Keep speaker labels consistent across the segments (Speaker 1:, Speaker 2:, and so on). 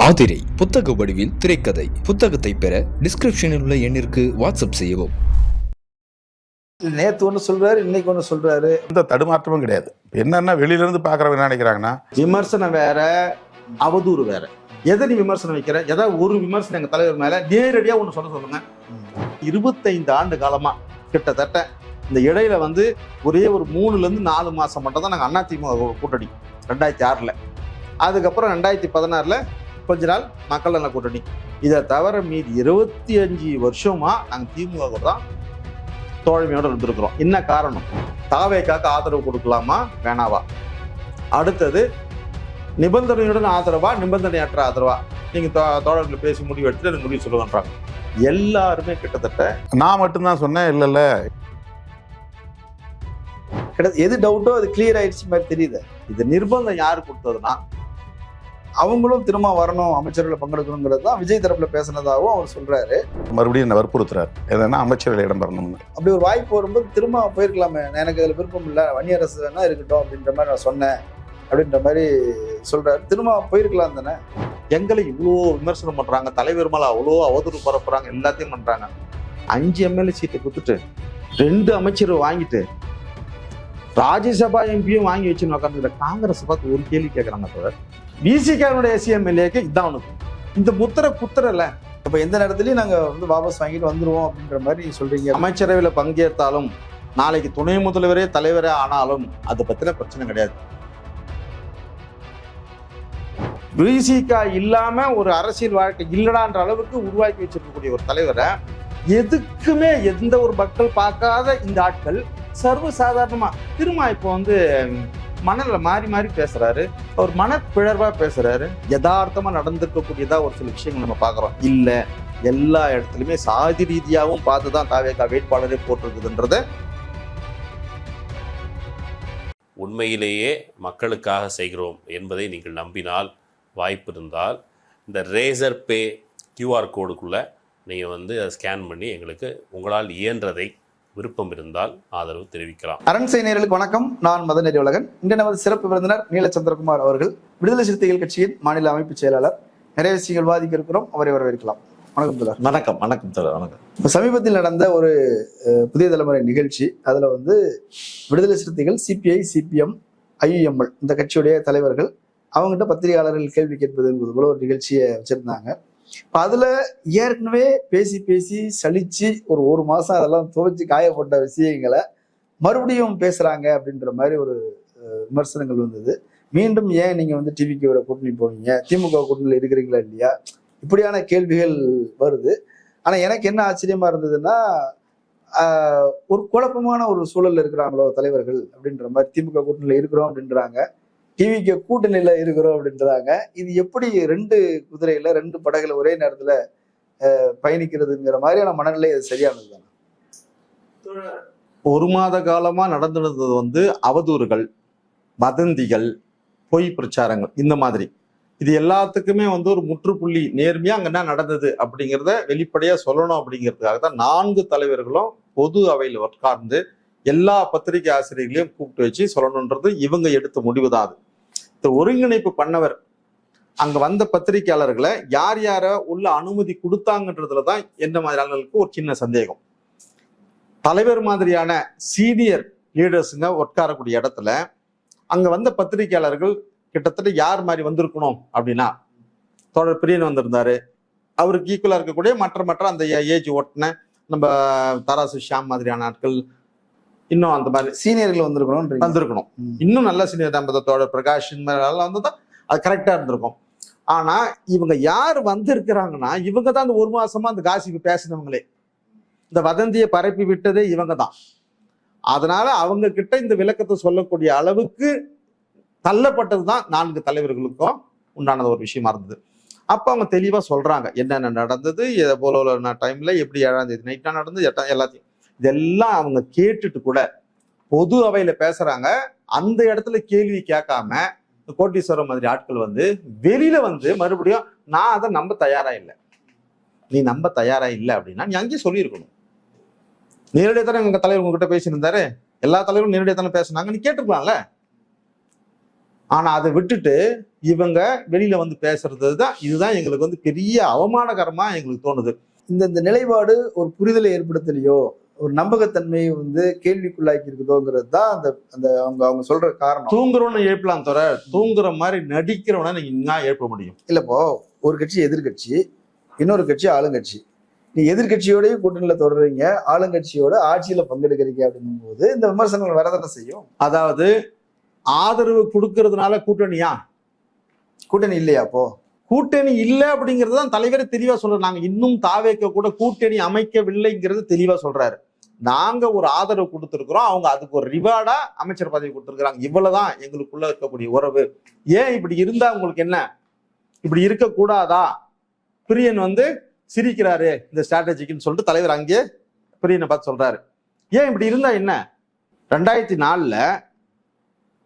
Speaker 1: ஆதிரை புத்தக வடிவில் திரைக்கதை. புத்தகத்தை பெற டிஸ்கிரிப்ஷனில் உள்ள எண்ணிற்கு வாட்ஸ்அப் செய்யவும்.
Speaker 2: நேத்து ஒன்று சொல்றாரு, இன்னைக்கு ஒன்று சொல்றாரு.
Speaker 3: எந்த தடுமாற்றமும் கிடையாது. என்னன்னா வெளியில இருந்து பாக்குறவங்க என்ன நினைக்கிறாங்கன்னா,
Speaker 2: விமர்சனம் வேற, அவதூறு வேற. எதை நீ விமர்சனம் வைக்கிற? ஏதாவது ஒரு விமர்சனம் எங்க தலைவர் மேல நேரடியா ஒன்று சொல்லுங்க. 25 ஆண்டு காலமா கிட்டத்தட்ட இந்த இடையில ஒரே ஒரு 3ல இருந்து 4 மாசம் மட்டும் தான் நாங்கள் அதிமுக கூட்டணி 2006ல். அதுக்கப்புறம் 2016ல் கொஞ்ச நாள் மக்கள் நல கூட்டணி. இதை தவிர மீதி 25 வருஷமா நாங்கள் திமுக கூட தான் தோழமையோடு இருந்திருக்கிறோம். என்ன காரணம்? தாவேக்காக்கு ஆதரவு கொடுக்கலாமா வேணாவா? அடுத்தது நிபந்தனையுடன் ஆதரவா நிபந்தனையற்ற ஆதரவா? நீங்க தோழர்களை பேசி முடிவு எடுத்துட்டு எனக்கு முடிவு சொல்லுங்கன்றாங்க. எல்லாருமே கிட்டத்தட்ட
Speaker 3: நான் மட்டும்தான் சொன்னேன். இல்ல
Speaker 2: எது டவுட்டோ அது கிளியர் ஆயிடுச்சு மாதிரி தெரியுது. இது நிர்பந்தம் யாரு கொடுத்ததுன்னா, அவங்களும் திரும்ப வரணும், அமைச்சர்களை பங்கெடுக்கணுங்கிறது தான் விஜய் தரப்புல பேசினதாகவும் அவர் சொல்றாரு.
Speaker 3: மறுபடியும் என்ன வற்புறுத்துறாரு, எதனா அமைச்சர்கள் இடம் பெறணும்னு.
Speaker 2: அப்படி ஒரு வாய்ப்பு வரும்போது திரும்ப போயிருக்கலாமே, எனக்கு அதில் விருப்பம் இல்லை, வன்னி அரசு வேணா இருக்கட்டும் அப்படின்ற மாதிரி நான் சொன்னேன் அப்படின்ற மாதிரி சொல்றாரு. திரும்ப போயிருக்கலாம் தானே. எங்களை இவ்வளோ விமர்சனம் பண்றாங்க, தலைவர் மேல அவ்வளோ அவதூறு பரப்புறாங்க, எல்லாத்தையும் பண்றாங்க. 5 எம்எல்ஏ சீட்டை கொடுத்துட்டு 2 அமைச்சர் வாங்கிட்டு ராஜ்யசபா எம்பியும் வாங்கி வச்சுன்னு உட்காந்துக்கிற காங்கிரஸ் பார்த்து ஒரு கேள்வி கேட்கறாங்க. தவிர பிசிகாவுடைய எஸ்எம்எல்ஏக்கு இதான் அவனுக்கு இந்த முத்திரை குத்துறல. இப்போ எந்த நேரத்துலையும் நாங்கள் வாபஸ் வாங்கிட்டு வந்துருவோம் அப்படின்ற மாதிரி சொல்றீங்க. அமைச்சரவையில் பங்கேற்றாலும் நாளைக்கு துணை முதல்வரே தலைவரே ஆனாலும் அதை பத்தின பிரச்சனை கிடையாது. பிசிகா இல்லாம ஒரு அரசியல் வாழ்க்கை இல்லடான்ற அளவுக்கு உருவாக்கி வச்சிருக்கக்கூடிய ஒரு தலைவரை எதுக்குமே எந்த ஒரு மக்கள் பார்க்காத இந்த ஆட்கள் சர்வசாதாரணமா திரும்ப இப்போ மணல மாறி மாறி பேசுறாரு. அவர் மனப்பிழர்வா பேசுறாரு. யதார்த்தமா நடந்திருக்கக்கூடியதா ஒரு சில விஷயங்கள் நம்ம பாக்குறோம். இல்ல எல்லா இடத்துலயுமே சாதி ரீதியாகவும் பார்த்துதான் தாவேகா வேட்பாளரே போட்டிருக்குதுன்றத.
Speaker 4: உண்மையிலேயே மக்களுக்காக செய்கிறோம் என்பதை நீங்கள் நம்பினால், வாய்ப்பு இருந்தால் இந்த ரேசர் பே QR கோடுக்குள்ளே நீங்கள் அதை ஸ்கேன் பண்ணி எங்களுக்கு உங்களால் இயன்றதை விருப்பம் இருந்தால் ஆதரவு தெரிவிக்கலாம்.
Speaker 2: அரண்சை நேயர்களுக்கு வணக்கம். நான் மதன் அறிவழகன். இன்று நமது சிறப்பு விருந்தினர் நீலச்சந்திரகுமார் அவர்கள், விடுதலை சிறுத்தைகள் கட்சியின் மாநில அமைப்பு செயலாளர். நிறைய விஷயங்கள் வாதிக்க இருக்கிறோம், அவரை வரவேற்கலாம். வணக்கம் தோழர்.
Speaker 5: வணக்கம். வணக்கம் தோழர். வணக்கம்.
Speaker 2: சமீபத்தில் நடந்த ஒரு புதிய தலைமுறை நிகழ்ச்சி, அதில் விடுதலை சிறுத்தைகள், சிபிஐ, சிபிஎம், IUML இந்த கட்சியுடைய தலைவர்கள் அவங்ககிட்ட பத்திரிகையாளர்கள் கேள்வி கேட்பது என்பது போல ஒரு நிகழ்ச்சியை வச்சிருந்தாங்க. இப்போ அதில் ஏற்கனவே பேசி பேசி சலிச்சு ஒரு மாதம் அதெல்லாம் துவைச்சு காயப்பட்ட விஷயங்களை மறுபடியும் பேசுகிறாங்க அப்படின்ற மாதிரி ஒரு விமர்சனங்கள் வந்தது. மீண்டும் ஏன் நீங்கள் டிவிக்கோட கூட்டணி போவீங்க, திமுக கூட்டணியில் இருக்கிறீங்களா இல்லையா, இப்படியான கேள்விகள் வருது. ஆனால் எனக்கு என்ன ஆச்சரியமா இருந்ததுன்னா, ஒரு குழப்பமான ஒரு சூழல்ல இருக்கிறாங்களோ தலைவர்கள் அப்படின்ற மாதிரி. திமுக கூட்டணியில் இருக்கிறோம் அப்படின்றாங்க, டிவிக்கு கூட்டணியில இருக்கிறோம் அப்படின்றாங்க. இது எப்படி 2 குதிரையில 2 படகுல ஒரே நேரத்துல பயணிக்கிறதுங்கிற மாதிரியான மனநிலை அது சரியானது தானே? ஒரு மாத காலமா நடந்துனது அவதூறுகள், வதந்திகள், பொய் பிரச்சாரங்கள், இந்த மாதிரி இது எல்லாத்துக்குமே ஒரு முற்றுப்புள்ளி நேர்மையா அங்க என்ன நடந்தது அப்படிங்கிறத வெளிப்படையா சொல்லணும் அப்படிங்கிறதுக்காக தான் 4 தலைவர்களும் பொது அவையில் உட்கார்ந்து எல்லா பத்திரிகை ஆசிரியர்களையும் கூப்பிட்டு வச்சு சொல்லணுன்றது இவங்க எடுத்த முடிவு தான். அது இந்த ஒருங்கிணைப்பு பண்ணவர் அங்க வந்த பத்திரிகையாளர்களை யார் யார உள்ள அனுமதி கொடுத்தாங்கன்றதுலதான் என்ன மாதிரியாளர்களுக்கு ஒரு சின்ன சந்தேகம். தலைவர் மாதிரியான சீனியர் லீடர்ஸுங்க உட்காரக்கூடிய இடத்துல அங்க வந்த பத்திரிகையாளர்கள் கிட்டத்தட்ட யார் மாதிரி வந்திருக்கணும் அப்படின்னா, தோழர் பிரியன் வந்திருந்தாரு, அவருக்கு ஈக்குவலா இருக்கக்கூடிய மற்ற அந்த ஏஜ் ஓட்டின நம்ம தராசு ஷாம் மாதிரியான ஆட்கள், இன்னும் அந்த மாதிரி சீனியர்கள் வந்திருக்கணும். இன்னும் நல்ல சீனியர் தம்பதத்தோட பிரகாஷ் வந்ததான் அது கரெக்டா இருந்திருக்கும். ஆனா இவங்க யார் வந்திருக்கிறாங்கன்னா, இவங்க தான் அந்த 1 மாசமா அந்த காசிப்பு பேசினவங்களே, இந்த வதந்தியை பரப்பி விட்டதே இவங்க தான். அதனால அவங்க கிட்ட இந்த விளக்கத்தை சொல்லக்கூடிய அளவுக்கு தள்ளப்பட்டது தான் 4 தலைவர்களுக்கும் உண்டானது ஒரு விஷயமா இருந்தது. அப்ப அவங்க தெளிவா சொல்றாங்க என்னென்ன நடந்தது, எதை போல டைம்ல எப்படி 7ஆம் தேதி நைட்டா நடந்தது, எல்லாத்தையும் இதெல்லாம் அவங்க கேட்டுட்டு கூட பொது அவையில பேசுறாங்க. அந்த இடத்துல கேள்வி கேட்காம கோட்டீஸ்வரம் மாதிரி ஆட்கள் வெளியில மறுபடியும் நான் அதை நம்ப தயாரா இல்லை, நீ நம்ப தயாரா இல்லை அப்படின்னா நீ அங்கேயே சொல்லியிருக்கணும். நேரடியாக தானே எங்க தலைவர் உங்ககிட்ட பேசியிருந்தாரு, எல்லா தலைவரும் நேரடியாக தானே பேசினாங்க, நீ கேட்டுக்கலாம்ல. ஆனா அதை விட்டுட்டு இவங்க வெளியில வந்து பேசுறது தான், இதுதான் எங்களுக்கு வந்து பெரிய அவமானகரமா எங்களுக்கு தோணுது.
Speaker 6: இந்த நிலைப்பாடு ஒரு புரிதலை ஏற்படுத்தலையோ, ஒரு நம்பகத்தன்மையை வந்து கேள்விக்குள்ளாக்கி இருக்குதோங்கிறது தான் அந்த அந்த அவங்க சொல்ற காரணம்.
Speaker 2: தூங்குறவனை எழுப்பலாம் தவிர தூங்குற மாதிரி நடிக்கிறவனை நீங்க என்ன எழுப்ப முடியும்?
Speaker 6: இல்லப்போ ஒரு கட்சி எதிர்கட்சி, இன்னொரு கட்சி ஆளுங்கட்சி. நீ எதிர்கட்சியோடய கூட்டணியில தொடர்றீங்க, ஆளுங்கட்சியோட ஆட்சியில பங்கெடுக்கிறீங்க அப்படின்னும் போது இந்த விமர்சனங்கள் வரதானே செய்யும்.
Speaker 2: அதாவது ஆதரவு கொடுக்கறதுனால கூட்டணியா?
Speaker 6: கூட்டணி இல்லையா? அப்போ
Speaker 2: கூட்டணி இல்லை அப்படிங்கிறது தான் தலைவரே தெளிவா சொல்றாரு. நாங்க இன்னும் தாவேக்க கூட கூட்டணி அமைக்கவில்லைங்கிறது தெளிவா சொல்றாரு. நாங்க ஒரு ஆதரவு கொடுத்துருக்கிறோம், அவங்க அதுக்கு ஒரு ரிவார்டா அமைச்சர் பதவி கொடுத்துருக்காங்க. இவ்வளவுதான் எங்களுக்குள்ள இருக்கக்கூடிய உறவு. ஏன் இப்படி இருந்தா உங்களுக்கு என்ன? இப்படி இருக்க கூடாதா? பிரியன் வந்து சிரிக்கிறாரு இந்த ஸ்ட்ராட்டஜிக்குன்னு சொல்லிட்டு தலைவர் அங்கே பிரியனை பார்த்து சொல்றாரு. ஏன் இப்படி இருந்தா என்ன? 2004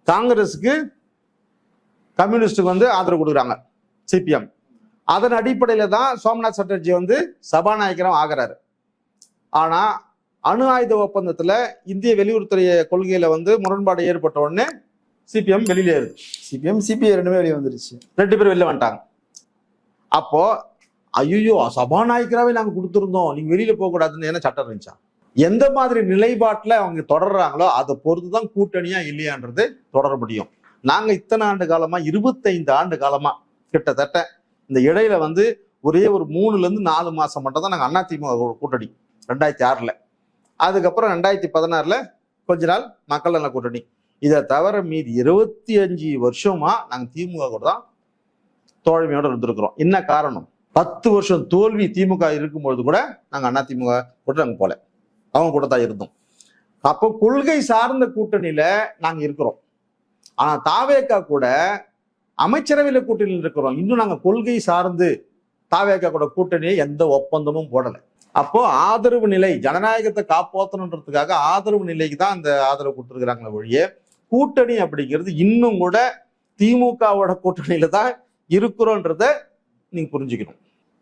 Speaker 2: காங்கிரஸுக்கு கம்யூனிஸ்டுக்கு வந்து ஆதரவு கொடுக்குறாங்க சிபிஎம். அதன் அடிப்படையில தான் சோம்நாத் சட்டர்ஜி வந்து சபாநாயகரும் ஆகிறாரு. ஆனா அணு ஆயுத ஒப்பந்தத்துல இந்திய வெளியுறவுத்துறை கொள்கையில வந்து முரண்பாடு ஏற்பட்ட உடனே சிபிஎம் வெளியில ஏறுது.
Speaker 6: சிபிஎம் சிபிஐ ரெண்டுமே வெளியே வந்துருச்சு.
Speaker 2: 2 பேர் வெளில வந்துட்டாங்க. அப்போ ஐயோ சபாநாயகராவே நாங்க கொடுத்துருந்தோம், நீங்க வெளியில போக கூடாதுன்னு என்ன சட்டம் இருந்துச்சா? எந்த மாதிரி நிலைப்பாட்டுல அவங்க தொடர்றாங்களோ அதை பொறுத்துதான் கூட்டணியா இல்லையான்றது தொடர முடியும். நாங்க இத்தனை ஆண்டு காலமா 25 ஆண்டு காலமா கிட்டத்தட்ட இந்த இடையில வந்து ஒரே ஒரு 3 to 4 மாசம் மட்டும் தான் நாங்க அதிமுக கூட்டணி 2006. அதுக்கப்புறம் 2016 கொஞ்ச நாள் மக்கள் நல கூட்டணி. இதை தவிர மீதி 25 வருஷமா நாங்க திமுக கூட தான் தோழமையோட இருந்திருக்கிறோம். என்ன காரணம்? 10 வருஷம் தோல்வி திமுக இருக்கும்பொழுது கூட நாங்க அதிமுக கூட நாங்க போல, அவங்க கூட தான் இருந்தோம். அப்போ கொள்கை சார்ந்த கூட்டணியில நாங்க இருக்கிறோம். ஆனா தாவேக்கா கூட அமைச்சரவையில கூட்டணியில் இருக்கிறோம். இன்னும் நாங்க கொள்கை சார்ந்து தாவேக்கா கூட கூட்டணியை எந்த ஒப்பந்தமும் போடல. அப்போ ஆதரவு நிலை, ஜனநாயகத்தை காப்பாற்றணுன்றதுக்காக ஆதரவு நிலைக்கு தான் அந்த ஆதரவு கொடுத்துருக்குறாங்களே ஒழிய கூட்டணி அப்படிங்கிறது இன்னும் கூட திமுகவோட கூட்டணியில தான் இருக்கிறோன்றத நீங்க புரிஞ்சுக்கணும்.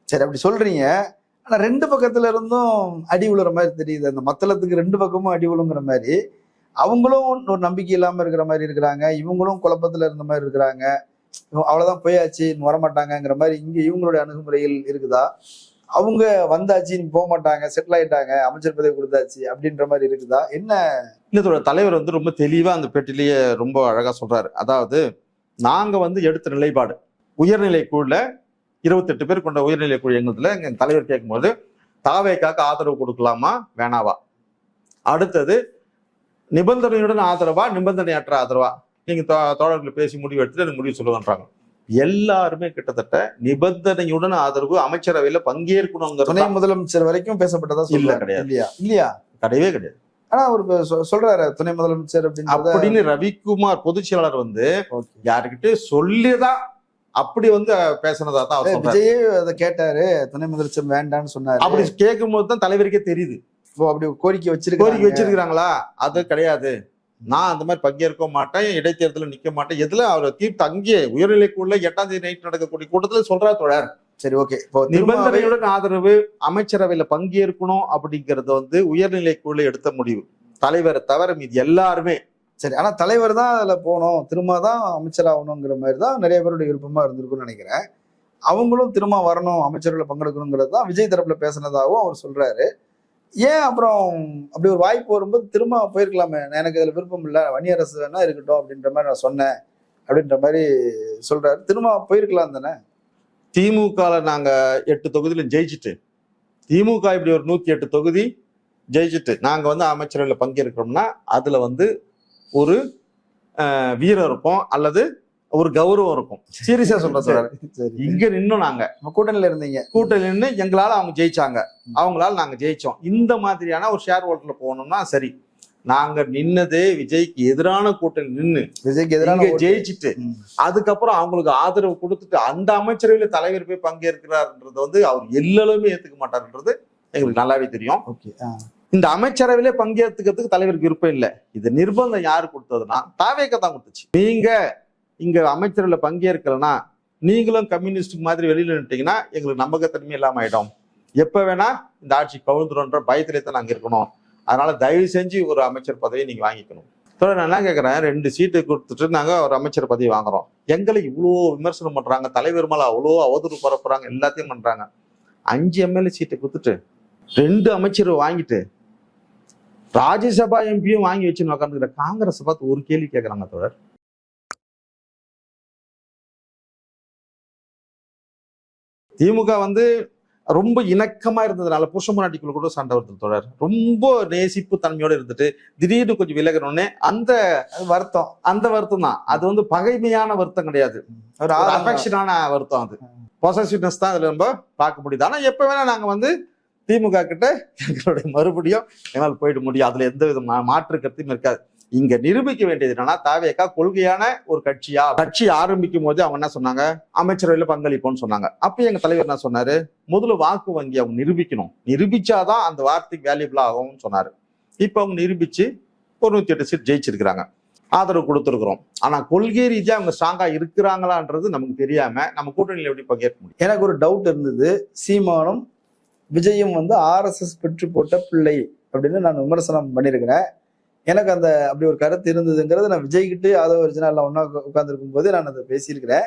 Speaker 6: சரி, அப்படி சொல்றீங்க. ஆனா 2 பக்கத்துல இருந்தும் அடி விழுற மாதிரி தெரியுது. அந்த மத்தளத்துக்கு 2 பக்கமும் அடி விழுங்குற மாதிரி, அவங்களும் ஒரு நம்பிக்கை இல்லாம இருக்கிற மாதிரி இருக்கிறாங்க, இவங்களும் குழப்பத்துல இருந்த மாதிரி இருக்கிறாங்க. அவ்வளவுதான் போயாச்சு, வரமாட்டாங்கிற மாதிரி இங்க இவங்களுடைய அணுகுமுறையில் இருக்குதா? அவங்க வந்தாச்சு, நீ போக மாட்டாங்க, செட்டில் ஆயிட்டாங்க, அமைச்சர் பதவி கொடுத்தாச்சு அப்படின்ற மாதிரி இருக்குதா? என்ன
Speaker 2: இதோட தலைவர் வந்து ரொம்ப தெளிவா அந்த பேட்டிலேயே ரொம்ப அழகா சொல்றாரு. அதாவது நாங்க வந்து எடுத்த நிலைப்பாடு, உயர்நிலை குழுல 28 பேர் கொண்ட உயர்நிலை குழு எங்களதுல எங்க தலைவர் கேட்கும்போது தாவேக்காக்கு ஆதரவு கொடுக்கலாமா வேணாவா, அடுத்தது நிபந்தனையுடன் ஆதரவா நிபந்தனையற்ற ஆதரவா, நீங்க தோழர்களை பேசி முடிவு எடுத்துட்டு எனக்கு முடிவு சொல்லுங்கன்றாங்க. எல்லாருமே கிட்டத்தட்ட நிபந்தனையுடன் ஆதரவு, அமைச்சரவையில பங்கேற்கணுங்கிற
Speaker 6: துணை முதலமைச்சர் வரைக்கும் பேசப்பட்டதா?
Speaker 2: இல்ல, கிடையாது.
Speaker 6: இல்லையா?
Speaker 2: கிடையவே கிடையாது.
Speaker 6: ஆனா அவர் சொல்றாரு துணை முதலமைச்சர்
Speaker 2: அப்படின்னு ரவிக்குமார் பொதுச் செயலாளர் வந்து யாருக்கிட்ட சொல்லிதான் அப்படி வந்து பேசினதா தான் அவர் சொல்றாரு.
Speaker 6: விஜயே அதை கேட்டாரு, துணை முதலமைச்சர் வேண்டான்னு சொன்னாரு.
Speaker 2: அப்படி கேட்கும் போது தான் தலைவருக்கே தெரியுது
Speaker 6: அப்படி கோரிக்கை
Speaker 2: வச்சிருக்காங்களா. அது கிடையாது, நான் அந்த மாதிரி பங்கேற்க மாட்டேன், இடைத்தேர்தல நிக்க மாட்டேன், எதுல அவர் தீர்த்து அங்கேயே உயர்நிலைக்குள்ள 8ஆம் தேதி நைட் நடக்கக்கூடிய கூட்டத்துல சொல்றாரு தொடர்.
Speaker 6: சரி, ஓகே.
Speaker 2: நிபந்தனையுடன் ஆதரவு, அமைச்சரவையில பங்கேற்கணும் அப்படிங்கறது வந்து உயர்நிலைக்குள்ள எடுத்த முடிவு. தலைவரை தவிர மீது எல்லாருமே.
Speaker 6: சரி, ஆனா தலைவர் தான் அதுல போகணும், திரும்ப தான் அமைச்சர் ஆகணுங்கிற மாதிரி தான் நிறைய பேருடைய விருப்பமா இருந்திருக்கும்னு நினைக்கிறேன். அவங்களும் திரும்ப வரணும், அமைச்சர்களை பங்கெடுக்கணுங்கிறது தான் விஜய் தரப்புல பேசினதாகவும் அவர் சொல்றாரு. ஏன் அப்புறம் அப்படி ஒரு வாய்ப்பு வரும்போது திரும்ப போயிருக்கலாமே, எனக்கு இதுல விருப்பம் இல்லை, வன்னியரசு வேணா இருக்கட்டும் அப்படின்ற மாதிரி நான் சொன்னேன் அப்படின்ற மாதிரி சொல்றாரு. திரும்ப போயிருக்கலாம் தானே?
Speaker 2: திமுக நாங்க 8 தொகுதியில ஜெயிச்சுட்டு, திமுக இப்படி ஒரு 108 தொகுதி ஜெயிச்சுட்டு நாங்க வந்து அமைச்சரவையில பங்கேற்கிறோம்னா அதுல வந்து ஒரு வீரம் இருக்கும் அல்லது ஒரு கௌரவம் இருக்கும். சீரியஸா சொல்றேன். இங்க நின்னும் நாங்க
Speaker 6: கூட்டணியில இருந்தீங்க,
Speaker 2: கூட்டணி நின்று எங்களால அவங்க ஜெயிச்சாங்க, அவங்களால நாங்க ஜெயிச்சோம். இந்த மாதிரியான ஒரு ஷேர் ஹோல்டர்ல போகணும்னா சரி, நாங்க நின்னதே விஜய்க்கு எதிரான கூட்டணி நின்று
Speaker 6: விஜய்க்கு எதிரான
Speaker 2: ஜெயிச்சுட்டு அதுக்கப்புறம் அவங்களுக்கு ஆதரவு கொடுத்துட்டு அந்த அமைச்சரவையில தலைவர் போய் பங்கேற்கிறாருன்றது வந்து அவர் எல்லாருமே ஏத்துக்க மாட்டாருன்றது எங்களுக்கு நல்லாவே தெரியும். இந்த அமைச்சரவையிலே பங்கேற்றுக்கிறதுக்கு தலைவருக்கு விருப்பம் இல்லை. இது நிர்பந்தம் யாரு கொடுத்ததுன்னா தாவேக்கா தான் கொடுத்துச்சு. நீங்க இங்க அமைச்சரவையில பங்கேற்கலன்னா நீங்களும் கம்யூனிஸ்ட் மாதிரி வெளியில நின்ட்டீங்கன்னா எங்களுக்கு நம்பகத்தன்மை இல்லாம ஆயிடும், எப்ப வேணா இந்த ஆட்சி கவுந்துருன்ற பயத்திலே தான் நாங்க இருக்கணும். அதனால தயவு செஞ்சு ஒரு அமைச்சர் பதவியை நீங்க வாங்கிக்கணும். நான் என்ன கேட்குறேன், 2 சீட்டு கொடுத்துட்டு நாங்கள் ஒரு அமைச்சர் பதவி வாங்குறோம், எங்களை இவ்வளோ விமர்சனம் பண்ணுறாங்க, தலைவர் மேலே அவ்வளோ அவதூறு பரப்புறாங்க, எல்லாத்தையும் பண்ணுறாங்க. 5 எம்எல்ஏ சீட்டை கொடுத்துட்டு 2 அமைச்சர் வாங்கிட்டு ராஜ்யசபா எம்பியும் வாங்கி வச்சுன்னு உட்காந்துக்கிற காங்கிரஸ் பார்த்து ஒரு கேள்வி கேட்குறாங்க தோழர். திமுக ரொம்ப இணக்கமா இருந்ததுனால புருஷ முன்னாடிக்குள்ள கூட சண்டை வருது தோழர். ரொம்ப நேசிப்பு தன்மையோட இருந்துட்டு திடீர்னு கொஞ்சம் விலகணும்னே அந்த வருத்தம் தான். அது பகைமையான வருத்தம் கிடையாது, ஒரு அஃபெக்ஷனான வருத்தம். அது பொசசிவ்னஸ் தான் அதுல ரொம்ப பார்க்க முடியுது. ஆனா எப்ப வேணா நாங்க திமுக கிட்ட எங்களுடைய மறுபடியும் எங்களால் போயிட முடியும், அதுல எந்த வித மாற்று கருத்தும் இருக்காது. இங்க நிரூபிக்க வேண்டியது என்னன்னா, தாவேகா கொள்கையான ஒரு கட்சி ஆரம்பிக்கும் போது அவங்க என்ன சொன்னாங்க, அமைச்சரவையில பங்களிப்போம்னு சொன்னாங்க. அப்ப எங்க தலைவர் என்ன சொன்னாரு, முதல்ல வாக்கு வங்கி அவங்க நிரூபிக்கணும், நிரூபிச்சாதான் அந்த வார்த்தைக்கு வேல்யூபிளா ஆகும்னு சொன்னாரு. இப்ப அவங்க நிரூபிச்சு 108 சீட் ஜெயிச்சிருக்கிறாங்க, ஆதரவு கொடுத்துருக்குறோம். ஆனா கொள்கை ரீதியா அவங்க ஸ்ட்ராங்கா இருக்கிறாங்களான்றது நமக்கு தெரியாம நம்ம கூட்டணியில எப்படி பங்கேற்க முடியும்?
Speaker 6: எனக்கு ஒரு டவுட் இருந்தது, சீமானும் விஜயும் RSS பெற்று போட்ட பிள்ளை அப்படின்னு நான் விமர்சனம் பண்ணியிருக்கிறேன். எனக்கு அப்படி ஒரு கருத்து இருந்ததுங்கிறது நான் விஜய்கிட்ட ஆதவ ஒரிஜினல் ஒன்னா உட்கார்ந்துருக்கும் போது நான் அதை பேசியிருக்கிறேன்.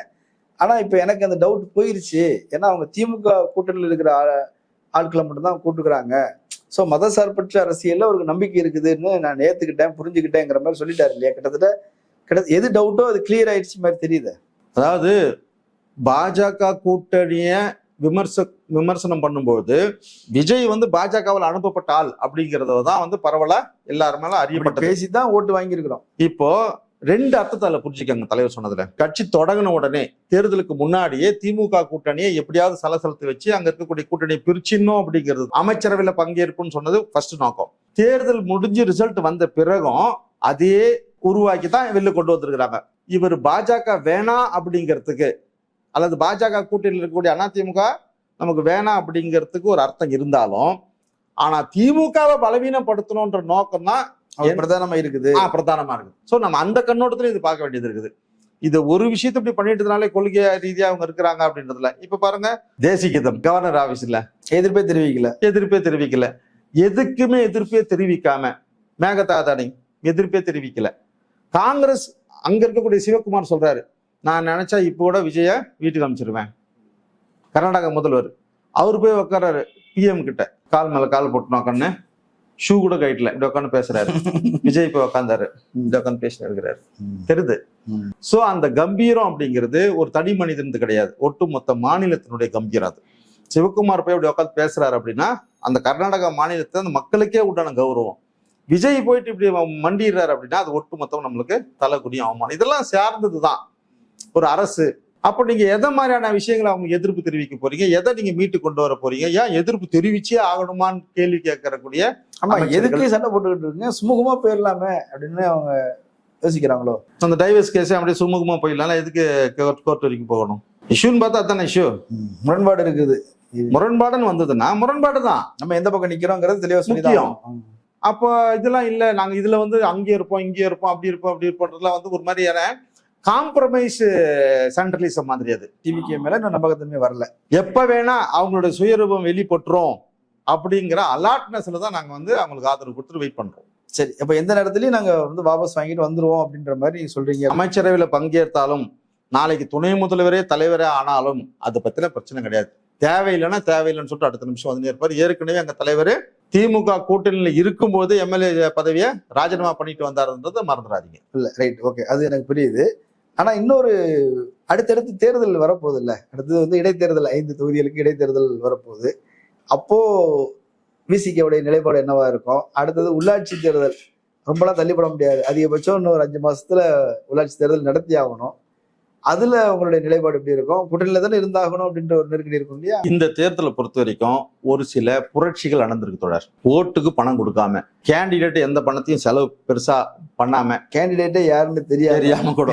Speaker 6: ஆனா இப்ப எனக்கு அந்த டவுட் போயிருச்சு. ஏன்னா அவங்க திமுக கூட்டணியில் இருக்கிற ஆட்களை மட்டும்தான் கூட்டுக்கிறாங்க. ஸோ மத சார்பற்ற அரசியல்ல அவருக்கு நம்பிக்கை இருக்குதுன்னு நான் ஏத்துக்கிட்டேன், புரிஞ்சுக்கிட்டேங்கிற மாதிரி சொல்லிட்டாரு இல்லையா? கிட்டத்தட்ட எது டவுட்டோ அது கிளியர் ஆயிடுச்சு மாதிரி தெரியுது.
Speaker 2: அதாவது பாஜக கூட்டணிய விமர்சனம் பண்ணும்போது விஜய் பாஜகவில் அனுப்பப்பட்ட ஆள் அப்படிங்கறதான் பரவலா எல்லாருமே அறியப்பட்ட
Speaker 6: பேசிதான் ஓட்டு வாங்கியிருக்கிறோம்.
Speaker 2: இப்போ 2 அர்த்தத்தால புரிஞ்சுக்காங்க தலைவர் சொன்னதுல. கட்சி தொடங்கின உடனே தேர்தலுக்கு முன்னாடியே திமுக கூட்டணியை எப்படியாவது சலசலத்து வச்சு அங்க இருக்கக்கூடிய கூட்டணியை பிரிச்சிடணும் அப்படிங்கிறது, அமைச்சரவையில பங்கேற்புன்னு சொன்னது ஃபர்ஸ்ட் நோக்கம். தேர்தல் முடிஞ்சு ரிசல்ட் வந்த பிறகும் அதே உருவாக்கி தான் வெளில கொண்டு வந்திருக்கிறாங்க. இவர் பாஜக வேணாம் அப்படிங்கிறதுக்கு அல்லது பாஜக கூட்டணியில் இருக்கக்கூடிய அதிமுக நமக்கு வேணாம் அப்படிங்கிறதுக்கு ஒரு அர்த்தம் இருந்தாலும், ஆனா திமுகவை பலவீனப்படுத்தணும்ன்ற நோக்கம் தான்
Speaker 6: பிரதானமா இருக்குது.
Speaker 2: பிரதானமா இருக்கு. சோ நம்ம அந்த கண்ணோட்டத்துல இது பார்க்க வேண்டியது இருக்குது. இது ஒரு விஷயத்தை இப்படி பண்ணிட்டதுனாலே கொள்கை ரீதியா அவங்க இருக்கிறாங்க அப்படின்றதுல இப்ப பாருங்க, தேசிய கீதம் கவர்னர் ஆபீஸ்ல எதிர்ப்பே தெரிவிக்கல. எதுக்குமே எதிர்ப்பே தெரிவிக்காம மேகதாதானி எதிர்ப்பே தெரிவிக்கல. காங்கிரஸ் அங்க இருக்கக்கூடிய சிவகுமார் சொல்றாரு, நான் நினைச்சா இப்போ கூட விஜய வீட்டுக்கு அனுப்பிச்சிருவேன். கர்நாடக முதல்வர் அவரு போய் உட்காராரு PM கிட்ட, கால் மேல கால் போட்டு உட்காந்து, ஷூ கூட கைட்ல இப்படி உட்காந்து பேசுறாரு. விஜய் போய் உட்காந்தாரு, இப்படி உட்காந்து பேசிட்டு இருக்கிறாரு, தெரியுது. சோ அந்த கம்பீரம் அப்படிங்கிறது ஒரு தனி மனிதனுக்கு கிடையாது, ஒட்டுமொத்த மாநிலத்தினுடைய கம்பீரம். அது சிவகுமார் போய் இப்படி உட்காந்து பேசுறாரு அப்படின்னா அந்த கர்நாடக மாநிலத்தை அந்த மக்களுக்கே உண்டான கௌரவம். விஜய் போயிட்டு இப்படி மண்டிடுறாரு அப்படின்னா அது ஒட்டுமொத்தம் நம்மளுக்கு தலைக்குடியும் அவமானம். இதெல்லாம் சார்ந்ததுதான் ஒரு அரசு. அப்ப நீங்க எதை மாதிரியான விஷயங்களை அவங்க எதிர்ப்பு தெரிவிக்க போறீங்க, எதை நீங்க மீட்டு கொண்டு வர போறீங்க, ஏன் எதிர்ப்பு தெரிவிச்சே ஆகணுமான்னு கேள்வி கேட்கறக்கூடிய,
Speaker 6: ஆமா எதுக்கு சண்டை போட்டுக்கிட்டு இருக்கீங்க, சுமூகமா போயிடலாமே அப்படின்னு அவங்க யோசிக்கிறாங்களோ?
Speaker 2: அந்த டைவர்ஸ் கேஸே அப்படியே சுமூகமா போயிடலாம், எதுக்கு கோர்ட் வரைக்கும் போகணும்? இஷ்யூன்னு பார்த்தா அதான இஷ்யூ.
Speaker 6: முரண்பாடு இருக்குது.
Speaker 2: முரண்பாடுன்னு வந்ததுன்னா முரண்பாடு தான், நம்ம எந்த பக்கம் நிக்கிறோங்கிறது தெளிவா முக்கியம். அப்போ இதெல்லாம் இல்ல, நாங்க இதுல அங்கே இருப்போம் இங்கே இருப்போம் அப்படி இருப்போம்ன்றதுலாம் ஒரு மாதிரியான காம்ப்ரமைஸ் சென்ட்ரலிசம் மாதிரி. அது
Speaker 6: டிவிகே மேல நம்பகத்தன்மை வரல.
Speaker 2: எப்ப வேணா அவங்களோட சுயரூபம் வெளிப்பட்டுரும் அப்படிங்கிற அலாட்னஸ்ல தான் நாங்க அவங்களுக்கு ஆதரவு கொடுத்துட்டு வெயிட் பண்றோம்.
Speaker 6: சரி, அப்ப எந்த நேரத்திலயும் நாங்க வாபஸ் வாங்கிட்டு வந்துருவோம் அப்படின்ற மாதிரி சொல்றீங்க.
Speaker 2: அமைச்சரவையில பங்கேற்றாலும் நாளைக்கு துணை முதல்வரே தலைவரே ஆனாலும் அதை பத்தின பிரச்சனை கிடையாது. தேவையில்லைன்னா தேவையில்லைன்னு சொல்லிட்டு அடுத்த நிமிஷம் வந்து இருப்பார். ஏற்கனவே எங்க தலைவர் திமுக கூட்டணியில இருக்கும்போது எம்எல்ஏ பதவியை ராஜினாமா பண்ணிட்டு வந்தாருன்றதை மறந்துடாதீங்க.
Speaker 6: இல்ல ரைட், ஓகே, அது எனக்கு புரியுது. ஆனா இன்னொரு அடுத்தடுத்து தேர்தல் வரப்போகுது இல்ல, அடுத்தது இடைத்தேர்தல், 5 தொகுதிகளுக்கு இடைத்தேர்தல் வரப்போகுது. அப்போ விசிகேவுடைய நிலைப்பாடு என்னவா இருக்கும்? அடுத்தது உள்ளாட்சி தேர்தல், ரொம்பலாம் தள்ளிப்பட முடியாது, அதிகபட்சம் இன்னும் ஒரு 5 மாசத்துல உள்ளாட்சி தேர்தல் நடத்தி ஆகணும். அதுல உங்களுடைய நிலைப்பாடு எப்படி இருக்கும்? கூட்டணியில தானே இருந்தாகணும் அப்படின்ற ஒரு நெருக்கடி இருக்கும் இல்லையா?
Speaker 2: இந்த தேர்தலை பொறுத்த வரைக்கும் ஒரு சில புரட்சிகள் நடந்திருக்கு தொடர். ஓட்டுக்கு பணம் கொடுக்காம, கேண்டிடேட் எந்த பணத்தையும் செலவு பெருசா பண்ணாம,
Speaker 6: கேண்டிடேட்டே யாருன்னு தெரியாம
Speaker 2: கூட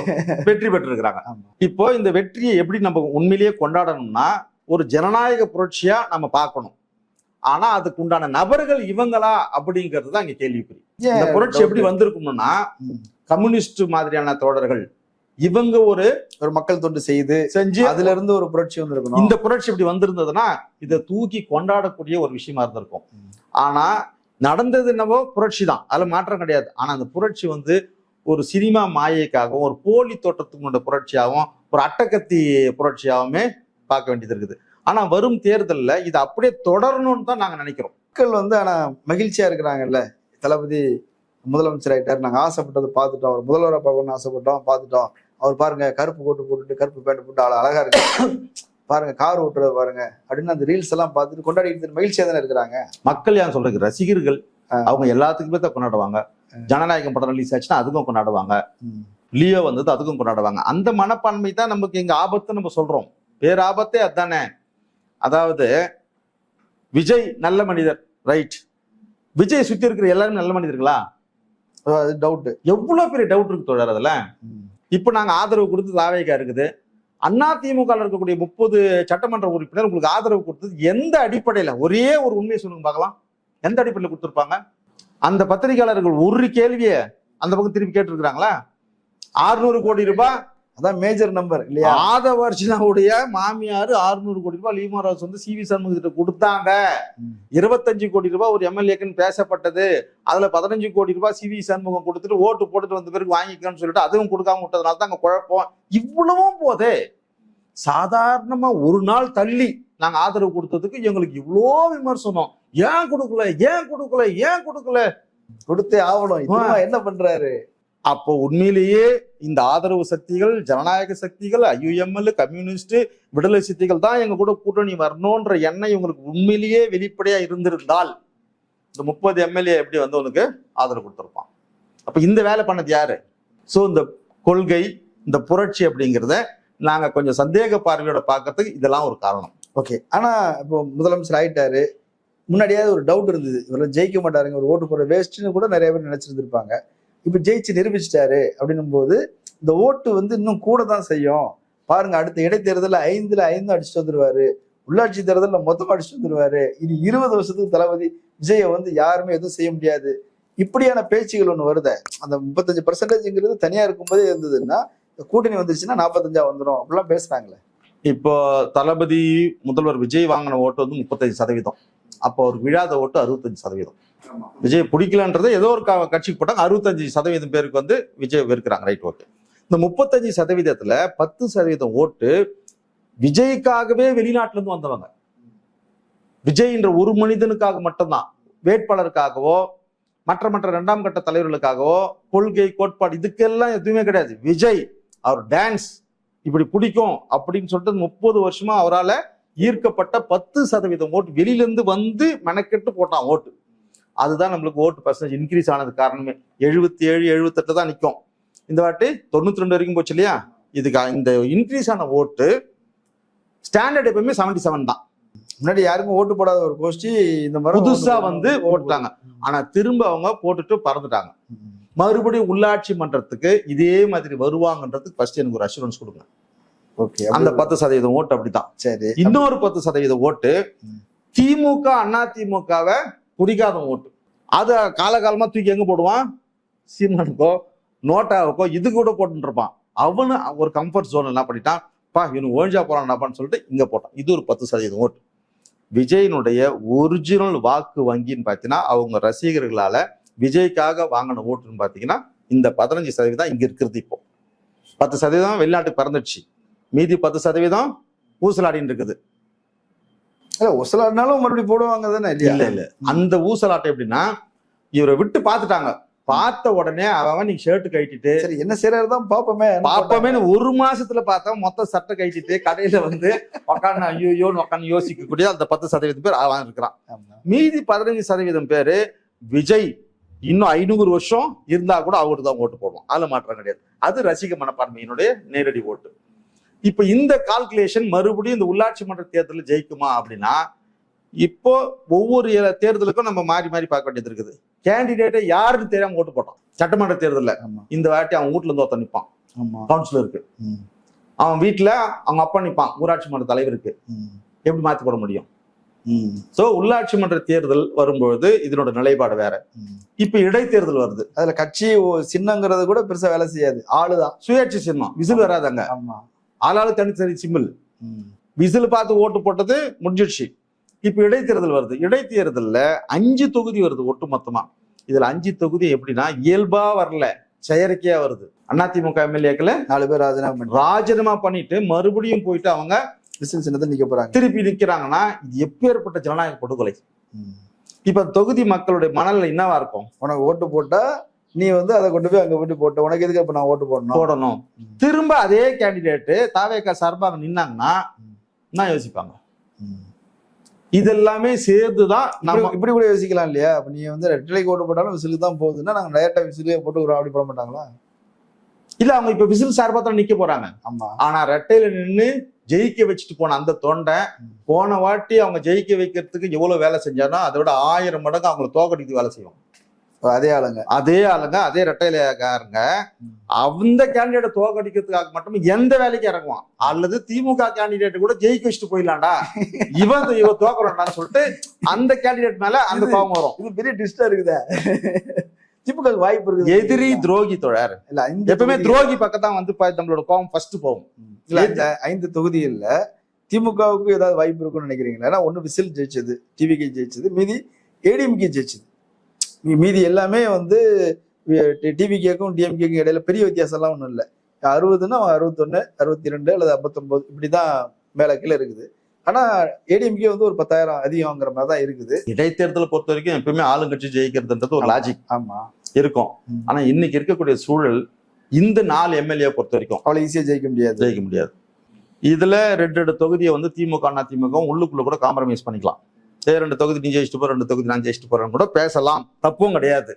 Speaker 2: வெற்றி பெற்று இருக்கிறாங்க. இப்போ இந்த வெற்றியை எப்படி நம்ம உண்மையிலேயே கொண்டாடணும்னா ஒரு ஜனநாயக புரட்சியா நம்ம பார்க்கணும். ஆனா அதுக்கு உண்டான நபர்கள் இவங்களா அப்படிங்கிறது தான் இங்க கேள்விக்குறி. இந்த புரட்சி எப்படி வந்திருக்கணும்னா கம்யூனிஸ்ட் மாதிரியான தோழர்கள் இவங்க ஒரு
Speaker 6: மக்கள் தொண்டு செஞ்சு அதுல இருந்து ஒரு புரட்சி வந்திருக்கணும்.
Speaker 2: இந்த புரட்சி இப்படி வந்திருந்ததுன்னா இதை தூக்கி கொண்டாடக்கூடிய ஒரு விஷயமா இருந்திருக்கும். ஆனா நடந்தது என்னவோ புரட்சி தான், அதுல மாற்றம் கிடையாது. ஆனா அந்த புரட்சி ஒரு சினிமா மாயைக்காகவும் ஒரு போலி தோற்றத்துக்கு புரட்சியாகவும் ஒரு அட்டக்கத்தி புரட்சியாகவுமே பார்க்க வேண்டியது இருக்குது. ஆனா வரும் தேர்தலில் இது அப்படியே தொடரணும்னு தான் நாங்க நினைக்கிறோம்.
Speaker 6: மக்கள் வந்து ஆனா மகிழ்ச்சியா இருக்கிறாங்கல்ல, தளபதி முதலமைச்சர் ஆயிட்டார், நாங்க ஆசைப்பட்டதை பார்த்துட்டோம், அவர் முதல்வரை பார்க்கணும்னு ஆசைப்பட்டோம், பார்த்துட்டோம். அவர் பாருங்க கருப்பு கோட்டு போட்டுட்டு கருப்பு பேண்ட் போட்டு அழகா இருக்கு, பாருங்க கார் ஓட்டுறது பாருங்க அப்படின்னு அந்த ரீல்ஸ் எல்லாம் பார்த்துட்டு கொண்டாடிட்டு மகிழ்ச்சியா தானே இருக்கிறாங்க.
Speaker 2: மக்கள் ஏன் சொல்றது, ரசிகர்கள் அவங்க எல்லாத்துக்குமே தான் கொண்டாடுவாங்க. ஜனநாயகம் படம் ரிலீஸ் ஆச்சுன்னா அதுக்கும் கொண்டாடுவாங்க, லியோ வந்தது அதுக்கும் கொண்டாடுவாங்க. அந்த மனப்பான்மை தான் நமக்கு இங்க ஆபத்து நம்ம சொல்றோம். பேராபத்தே அதுதானே. அதாவது விஜய் நல்ல மனிதர், ரைட். விஜய் சுத்தி இருக்கிற எல்லாருமே நல்ல மனிதர்களா?
Speaker 6: அது டவுட்.
Speaker 2: எவ்வளவு பெரிய டவுட் இருக்கு தோழர் அதுல. இப்ப நாங்க ஆதரவு கொடுத்து தாவேகா இருக்குது. அதிமுக இருக்கக்கூடிய 30 சட்டமன்ற உறுப்பினர் உங்களுக்கு ஆதரவு கொடுத்தது எந்த அடிப்படையில? ஒரே ஒரு உண்மையை சொல்லுங்க பார்க்கலாம். எந்த அடிப்படையில கொடுத்திருப்பாங்க? அந்த பத்திரிகையாளர்கள் ஒரு கேள்வியை அந்த பக்கம் திருப்பி கேட்டிருக்கிறாங்களா? 600 கோடி ரூபாய்,
Speaker 6: அதான் மேஜர் நம்பர் இல்லையா?
Speaker 2: ஆதவர்ஷனாவுடைய மாமியார் 600 கோடி ரூபாய் லீமராஜ் வந்து சிவி சண்முகத்திட்ட கொடுத்தாங்க. 25 கோடி ரூபாய் ஒரு எம்எல்ஏக்குன்னு பேசப்பட்டது. அதுல 15 கோடி ரூபாய் சிவி சண்முகம் கொடுத்துட்டு ஓட்டு போட்டுட்டு வந்த பிறகு வாங்கிக்கணும்னு சொல்லிட்டு அதுவும் கொடுக்காம விட்டதுனால தான் அங்க குழப்பம். இவ்வளவும் போதே சாதாரணமா ஒரு நாள் தள்ளி நாங்க ஆதரவு கொடுத்ததுக்கு எங்களுக்கு இவ்வளோ விமர்சனம். ஏன் கொடுக்கல, ஏன் கொடுக்கல, ஏன் கொடுக்கல?
Speaker 6: கொடுத்தே ஆகணும். என்ன பண்றாரு?
Speaker 2: அப்போ உண்மையிலேயே இந்த ஆதரவு சக்திகள், ஜனநாயக சக்திகள், IUML, கம்யூனிஸ்ட், விடுதலை சக்திகள் தான் எங்க கூட கூட்டணி வரணும்ன்ற எண்ணம் இவங்களுக்கு உண்மையிலேயே வெளிப்படையா இருந்திருந்தால் இந்த 30 எம்எல்ஏ எப்படி வந்து உனக்கு ஆதரவு கொடுத்துருப்பான்? அப்ப இந்த வேலை பண்ணது யாரு? சோ இந்த கொள்கை, இந்த புரட்சி அப்படிங்கிறத நாங்க கொஞ்சம் சந்தேக பார்வையோட பார்க்கறதுக்கு இதெல்லாம் ஒரு காரணம்.
Speaker 6: ஓகே. ஆனா இப்போ முதலமைச்சர் ஆயிட்டாரு, முன்னாடியாவது ஒரு டவுட் இருந்தது, இவரெல்லாம் ஜெயிக்க மாட்டாருங்க, ஒரு ஓட்டு போட வேஸ்ட்னு கூட நிறைய பேர் நினைச்சிருந்திருப்பாங்க. இப்ப ஜெயிச்சு நிரூபிச்சிட்டாரு அப்படின்னும் போது இந்த ஓட்டு வந்து இன்னும் கூட தான் செய்யும். பாருங்க, அடுத்த இடைத்தேர்தலில் 5ல் 5 அடிச்சுட்டு வந்துருவாரு, உள்ளாட்சி தேர்தலில் மொத்தமா அடிச்சுட்டு வந்துருவாரு, இனி 20 வருஷத்துக்கு தளபதி விஜயை வந்து யாருமே எதுவும் செய்ய முடியாது. இப்படியான பேச்சுகள் ஒண்ணு வருத. அந்த 35% தனியா இருக்கும்போதே இருந்ததுன்னா கூட்டணி வந்துருச்சுன்னா 45 வந்துடும் அப்படிலாம் பேசுறாங்களே.
Speaker 2: இப்போ தளபதி முதல்வர் விஜய் வாங்கின ஓட்டு வந்து 35%. அப்போ அவர் விழாத ஓட்டு 65%. விஜய் பிடிக்கலன்றது ஏதோ ஒரு கட்சிக்கு போட்டாங்க. 65% பேருக்கு வந்து விஜய் வெறுக்கிறாங்க. Right, okay. இந்த 35%த்துல 10% ஓட்டு விஜய்க்காகவே வெளிநாட்டுல இருந்து வந்தவங்க. விஜய் என்ற ஒரு மனிதனுக்காக மட்டும்தான், வேட்பாளருக்காகவோ மற்ற 2ஆம் கட்ட தலைவர்களுக்காகவோ கொள்கை கோட்பாடு இதுக்கெல்லாம் எதுவுமே கிடையாது. விஜய் அவர் டான்ஸ் இப்படி பிடிக்கும் அப்படின்னு சொல்லிட்டு 30 வருஷமா அவரால் ஈர்க்கப்பட்ட 10% ஓட்டு வெளியிலிருந்து வந்து மெனக்கெட்டு போட்டான் ஓட்டு. அதுதான் நம்மளுக்கு ஓட்டு பர்சன்டேஜ் இன்க்ரீஸ் ஆனது காரணமே. 77, 78 தான் நிற்கும். இந்த வாட்டி 92 வரைக்கும் போச்சு இல்லையா? இதுக்கு இந்த இன்க்ரீஸ் ஆன ஓட்டு ஸ்டாண்டர்ட் எப்பவுமே 77 தான்.
Speaker 6: முன்னாடி யாருக்கும் ஓட்டு போடாத ஒரு கோஷ்டி இந்த மாதிரி
Speaker 2: புதுசா வந்து போட்டுட்டாங்க. ஆனா திரும்ப அவங்க போட்டுட்டு பறந்துட்டாங்க. மறுபடியும் உள்ளாட்சி மன்றத்துக்கு இதே மாதிரி வருவாங்கன்றதுக்கு ஃபர்ஸ்ட் எனக்கு ஒரு அஷூரன்ஸ் கொடுங்க.
Speaker 6: ஓகே.
Speaker 2: அந்த 10% ஓட்டு அப்படித்தான்.
Speaker 6: சரி.
Speaker 2: இன்னொரு 10% ஓட்டு திமுக அதிமுகவை பிடிக்காத ஓட்டு. அத காலகாலமா தூக்கி எங்க போடுவான்? சீமானுக்கோ நோட்டாவுக்கோ இது கூட போட்டு இருப்பான். அவனு ஒரு கம்ஃபர்ட் ஜோன் என்ன பண்ணிட்டான், பா இவனு ஒழிஞ்சா போறான்டாப்பான்னு சொல்லிட்டு இங்க போட்டான். இது ஒரு 10% ஓட்டு. விஜயனுடைய ஒரிஜினல் வாக்கு வங்கின்னு பார்த்தீங்கன்னா அவங்க ரசிகர்களால விஜய்க்காக வாங்கின ஓட்டுன்னு பார்த்தீங்கன்னா இந்த 15% இங்க இருக்கிறது. இப்போ 10% வெளிநாட்டுக்கு பறந்துடுச்சு, மீதி 10% ஊசலாடின்னு இருக்குது.
Speaker 6: ஊசலாடினாலும் மறுபடியும் போடுவாங்க தானே?
Speaker 2: இல்ல அந்த ஊசலாட்டம் எப்படின்னா இவரை விட்டு பார்த்துட்டாங்க. பார்த்த உடனே அவன் நீங்க ஷர்ட் கட்டிட்டு
Speaker 6: சரி என்ன செய்யறதுதான் பாப்பமே
Speaker 2: ஒரு மாசத்துல பார்த்தா மொத்த சட்டை கட்டிட்டு கடையில வந்து உக்காந்து ஐயோன்னு உக்காந்து யோசிக்கக்கூடிய அந்த 10% பேர் அவன் இருக்கிறான். மீதி 15% பேரு விஜய் இன்னும் 500 வருஷம் இருந்தா கூட அவருக்கு தான் ஓட்டு போடுவோம். அதுல மாற்றம் கிடையாது. அது ரசிக மனப்பான்மையினுடைய நேரடி ஓட்டு. இப்ப இந்த கால்குலேஷன் மறுபடியும் இந்த உள்ளாட்சி மன்ற தேர்தலில் ஜெயிக்குமா அப்படின்னா இப்போ ஒவ்வொரு தேர்தலுக்கும் நம்ம மாறி மாறி பார்க்க வேண்டியது இருக்குது. கேண்டிடேட்டை யாருன்னு தெரியாம ஓட்டு போட்டான் சட்டமன்ற தேர்தலில். இந்த வாட்டி அவன் வீட்டுல இருந்து ஒருத்தன் நிற்பான், கவுன்சிலருக்கு. அவன் வீட்டுல அவங்க அப்பா நிற்பான், ஊராட்சி மன்ற தலைவருக்கு. எப்படி மாத்தி போட முடியும்? சோ உள்ளாட்சி மன்ற தேர்தல் வரும்பொழுது இதனோட நிலைப்பாடு வேற. இப்ப இடைத்தேர்தல் வருது,
Speaker 6: அதுல கட்சி சின்னங்கிறது கூட பெருசா வேலை செய்யாது. ஆளுதான்
Speaker 2: சுயேட்சை சின்னம், விசில் வராதாங்க. ஆளாளு தனித்தனி சிம்பிள். விசில் பார்த்து ஓட்டு போட்டது முடிஞ்சிடுச்சு. இப்ப இடைத்தேர்தல் வருது. இடைத்தேர்தல்ல 5 தொகுதி வருது ஒட்டு மொத்தமா. இதுல 5 தொகுதி எப்படின்னா இயல்பா வரல, செயற்கையா வருது. அதிமுக எம்எல்ஏக்களை
Speaker 6: 4 பேர்
Speaker 2: ராஜினாமா பண்ணிட்டு மறுபடியும் போயிட்டு அவங்க
Speaker 6: விசில் சின்னத்தை நிக்க போறாங்க.
Speaker 2: திருப்பி நிக்கிறாங்கன்னா இது எப்பேற்பட்ட ஜனநாயக படுகொலை. இப்ப தொகுதி மக்களுடைய மனநிலை என்னவா இருக்கும்?
Speaker 6: உனக்கு ஓட்டு போட்டா நீ வந்து அதை கொண்டு போய் அங்க போட்டு போட்ட, உனக்கு எதுக்கு இப்ப நான் ஓட்டு போடணும்.
Speaker 2: திரும்ப அதே கேண்டிடேட் தாவேகா சார்பாக நின்னாங்கன்னா என்ன யோசிப்பாங்க? இதெல்லாமே சேர்ந்துதான் நம்ம
Speaker 6: இப்படி கூட யோசிக்கலாம் இல்லையா? அப்ப நீ வந்து ரெட்டலைக்கு ஓட்டு போட்டாலும் விசிலுக்கு தான் போகுதுன்னா நாங்க டைரக்டா விசிலே போட்டுக்கிறோம் அப்படி போட மாட்டாங்களா?
Speaker 2: இல்ல, அவங்க இப்ப விசில் சார்பா தான் நிக்க போறாங்க.
Speaker 6: ஆமா.
Speaker 2: ஆனா ரெட்டையில நின்னு ஜெயிக்க வச்சுட்டு போன அந்த தொண்டை போன வாட்டி அவங்க ஜெயிக்க வைக்கிறதுக்கு எவ்வளவு வேலை செஞ்சானோ அதை விட 1000 மடங்கு அவங்களை தோக்கடிக்கு வேலை செய்வோம். அதே ஆளுங்க அதே ரெட்டையிலக்காரங்க அந்த கேண்டிடேட்டை தோக்கடிக்கிறதுக்காக மட்டும் எந்த வேலைக்கு இறங்குவான். அல்லது திமுக கேண்டிடேட் கூட ஜெயிக்க வச்சுட்டு போயிடலாம்டா, இவன் தோக்கணும்டான்னு சொல்லிட்டு அந்த கேண்டிடேட் மேல அந்த கோபம் வரும்.
Speaker 6: இது பெரிய டிஸ்டா இருக்குதா? திமுக வாய்ப்பு இருக்கு.
Speaker 2: எதிரி துரோகி தோழர் இல்ல, எப்பவுமே துரோகி பக்கம் தான் வந்து நம்மளோட கோபம் ஃபர்ஸ்ட் போகும்.
Speaker 6: இல்ல, இந்த 5 தொகுதிகள்ல திமுகவுக்கு ஏதாவது வாய்ப்பு இருக்குன்னு நினைக்கிறீங்களா? ஏன்னா ஒண்ணு விசில் ஜெயிச்சது, டிவிகே ஜெயிச்சது, மீதி ஏடிஎம்கே ஜெயிச்சது. மீதி எல்லாமே வந்து டிவிகேக்கும் டிஎம்கேக்கும் இடையில பெரிய வித்தியாசம் எல்லாம் ஒண்ணும் இல்லை. 60ன்னா 61, 62 அல்லது 59 இப்படிதான் மேல கீழே இருக்குது. ஆனா ஏடிஎம்கே வந்து ஒரு 10,000 அதிகம்ங்கிற மாதிரி தான் இருக்குது.
Speaker 2: இடைத்தேர்தலை பொறுத்த வரைக்கும் எப்பவுமே ஆளுங்கட்சி ஜெயிக்கிறதுன்றது ஒரு லாஜிக்
Speaker 6: ஆமா
Speaker 2: இருக்கும். ஆனா இன்னைக்கு இருக்கக்கூடிய சூழல் இந்த 4 எம்எல்ஏ பொறுத்த வரைக்கும்
Speaker 6: அவ்வளவு ஈஸியா ஜெயிக்க முடியாது.
Speaker 2: இதுல 2 தொகுதியை வந்து திமுக அதிமுக உள்ளுக்குள்ள கூட காம்ப்ரமைஸ் பண்ணிக்கலாம். 2 தொகுதி நீ ஜெயிச்சுட்டு போற, 2 தொகுதி நான் ஜெயிச்சுட்டு போறேன்னு கூட பேசலாம், தப்பும் கிடையாது.